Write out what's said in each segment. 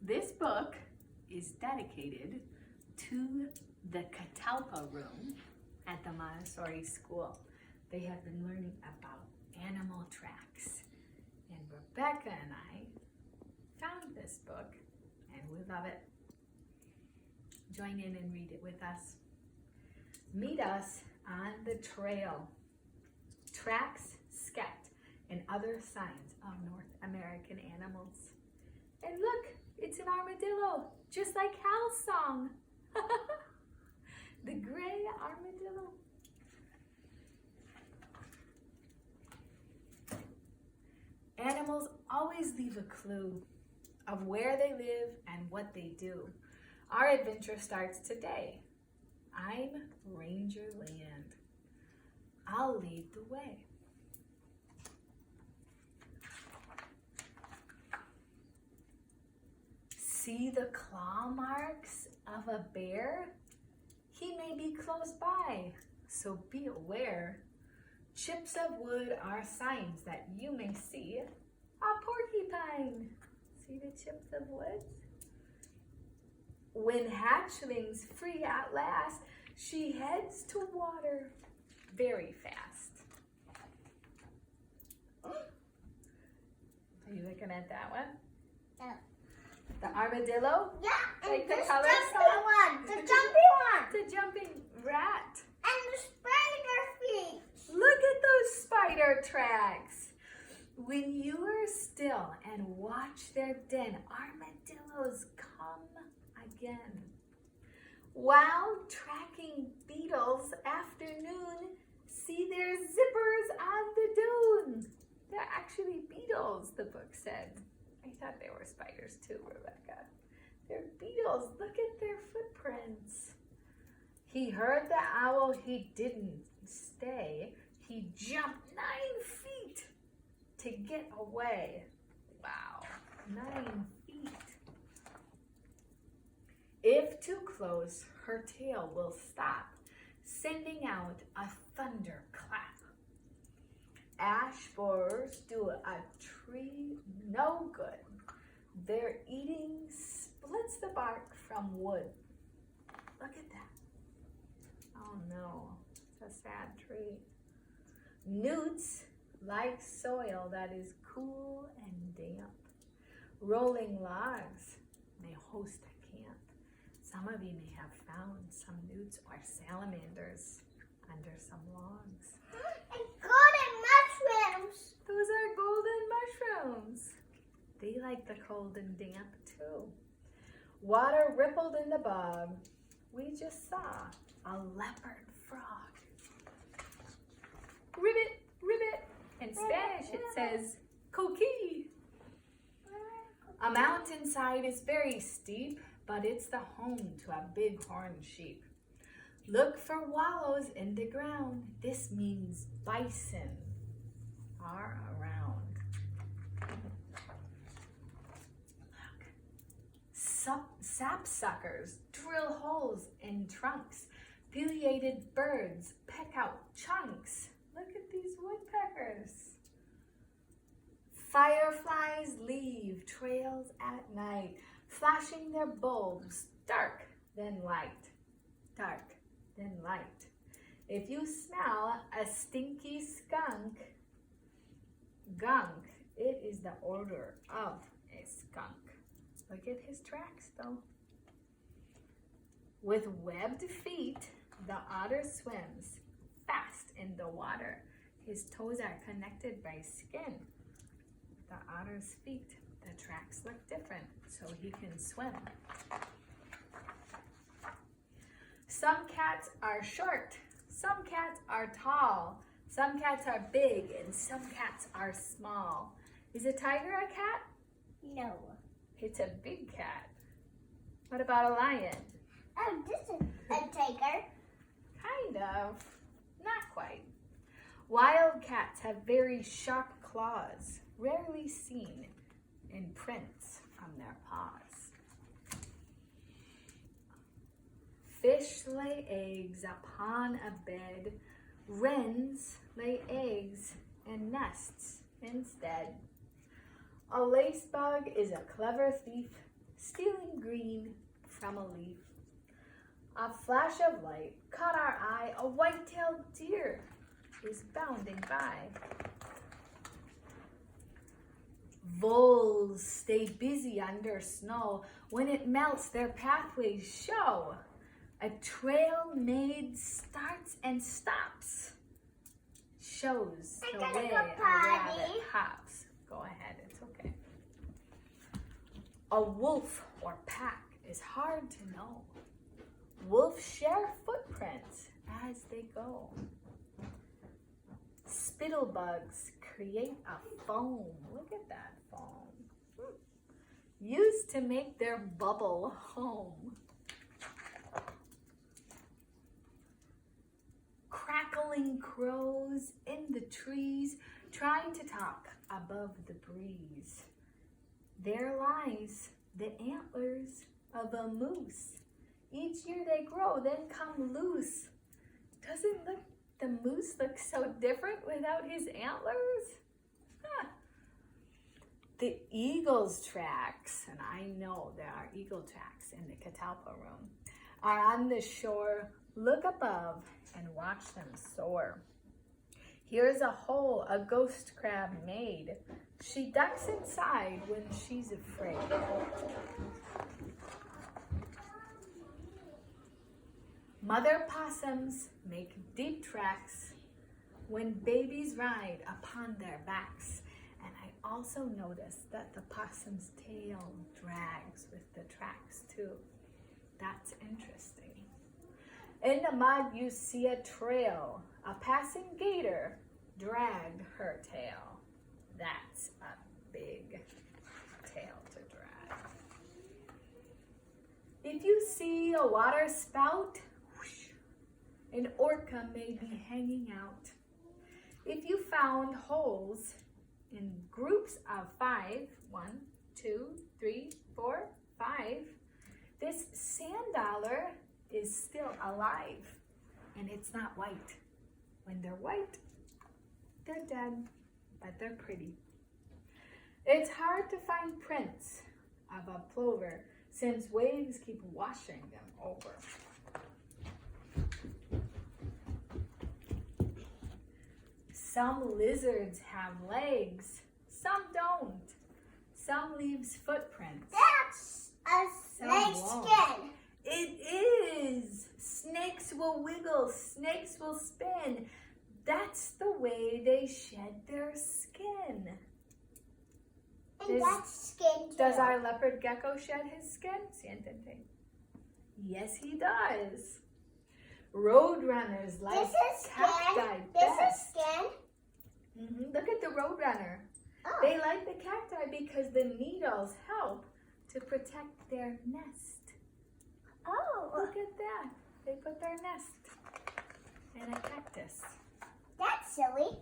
This book is dedicated to the Catalpa room at the Montessori school. They have been learning about animal tracks. And Rebecca and I found this book and we love it. Join in and read it with us. Meet us on the trail. Tracks, sket, and other signs of North American animals. And look, it's an armadillo, just like Hal's song. The gray armadillo. Animals always leave a clue of where they live and what they do. Our adventure starts today. I'm Ranger Land. I'll lead the way. See the claw marks of a bear? He may be close by, so be aware. Chips of wood are signs that you may see a porcupine. See the chips of wood? When hatchlings free at last, she heads to water very fast. Are you looking at that one? No. The armadillo? Yeah, Like and the this color jumping one, the jumping one, The jumping rat. and the spider feet. Look at those spider tracks. When you are still and watch their den, armadillos come again. While tracking beetles afternoon, see their zippers on the dune. They're actually beetles, the book said. I thought they were spiders too, Rebecca. They're beetles. Look at their footprints. He heard the owl. He didn't stay. He jumped 9 feet to get away. Wow, 9 feet. If too close, her tail will stop, sending out a thunderclap. Ash borers do a tree no good. Their eating splits the bark from wood. Look at that. Oh no, it's a sad tree. Newts like soil that is cool and damp. Rolling logs may host a camp. Some of you may have found some newts or salamanders under some logs. And golden mushrooms. Those are golden mushrooms. They like the cold and damp too. Water rippled in the bog. We just saw a leopard frog. Ribbit, ribbit. In Spanish it says coquí. A mountainside is very steep, but it's the home to a bighorn sheep. Look for wallows in the ground. This means bison are around. Look. Sapsuckers drill holes in trunks. Pileated birds peck out chunks. Look at these woodpeckers. Fireflies leave trails at night, flashing their bulbs, dark then light, dark then light. If you smell a stinky skunk, gunk, it is the odor of a skunk. Look at his tracks though. With webbed feet, the otter swims fast in the water. His toes are connected by skin. The otter's feet, the tracks look different, so he can swim. Some cats are short, some cats are tall, some cats are big, and some cats are small. Is a tiger a cat? No. It's a big cat. What about a lion? Oh, this is a tiger. Kind of. Not quite. Wild cats have very sharp claws, rarely seen in prints on their paws. Fish lay eggs upon a bed. Wrens lay eggs and nests instead. A lace bug is a clever thief, stealing green from a leaf. A flash of light caught our eye. A white-tailed deer is bounding by. Voles stay busy under snow. When it melts, their pathways show. A trail made starts and stops. Shows the gotta way go a rabbit potty. hops. Go ahead, it's okay. A wolf or pack is hard to know. Wolves share footprints as they go. Spittlebugs create a foam. Look at that foam. Used to make their bubble home. Crackling crows in the trees, trying to talk above the breeze. There lies the antlers of a moose. Each year they grow, then come loose. Doesn't the moose look so different without his antlers? Huh. The eagle's tracks, and I know there are eagle tracks in the Catalpa room, are on the shore. Look above and watch them soar. Here's a hole a ghost crab made. She ducks inside when she's afraid. Mother possums make deep tracks when babies ride upon their backs. And I also noticed that the possum's tail drags with the tracks too. That's interesting. In the mud you see a trail. A passing gator dragged her tail. That's a big tail to drag. If you see a water spout, whoosh, an orca may be hanging out. If you found holes in groups of 5, 1, 2, 3, 4, 5, this sand dollar is still alive, and it's not white. When they're white, they're dead, but they're pretty. It's hard to find prints of a plover since waves keep washing them over. Some lizards have legs, some don't. Some leaves footprints. That's a Some snake won't. skin. It is. Snakes will wiggle, snakes will spin. That's the way they shed their skin. And that's skin too. Does our leopard gecko shed his skin? Siéntate. Yes, he does. Roadrunners like This is cacti skin. This is best. skin. Look at the roadrunner. Oh. They like the cacti because the needles help to protect their nest. Oh. Look at that. They put their nest in a cactus. That's silly.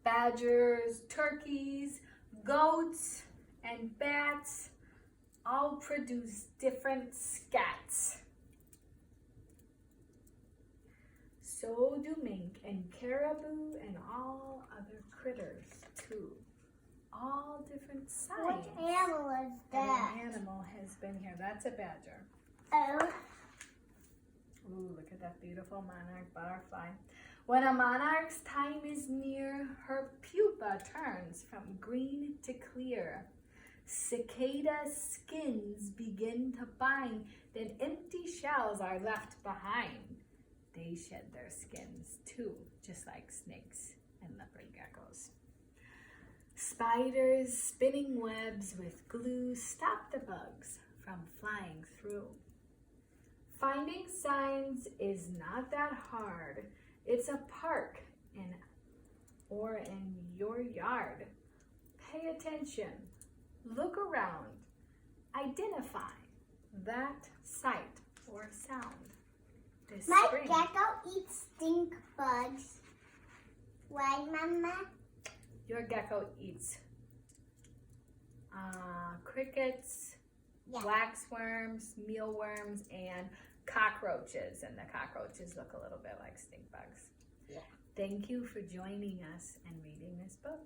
Badgers, turkeys, goats, and bats all produce different scats. So do mink and caribou and all other critters too. All different sizes. What animal is that? An animal has been here. That's a badger. Oh. Ooh, look at that beautiful monarch butterfly. When a monarch's time is near, her pupa turns from green to clear. Cicada skins begin to bind, then empty shells are left behind. They shed their skins too, just like snakes and leopard geckos. Spiders spinning webs with glue stop the bugs from flying through. Finding signs is not that hard. It's a park or in your yard. Pay attention. Look around. Identify that sight or sound. This My spring. gecko eats stink bugs. Right, Mama? Your gecko eats crickets, Yeah. waxworms, mealworms, and cockroaches. And the cockroaches look a little bit like stink bugs. Yeah. Thank you for joining us and reading this book.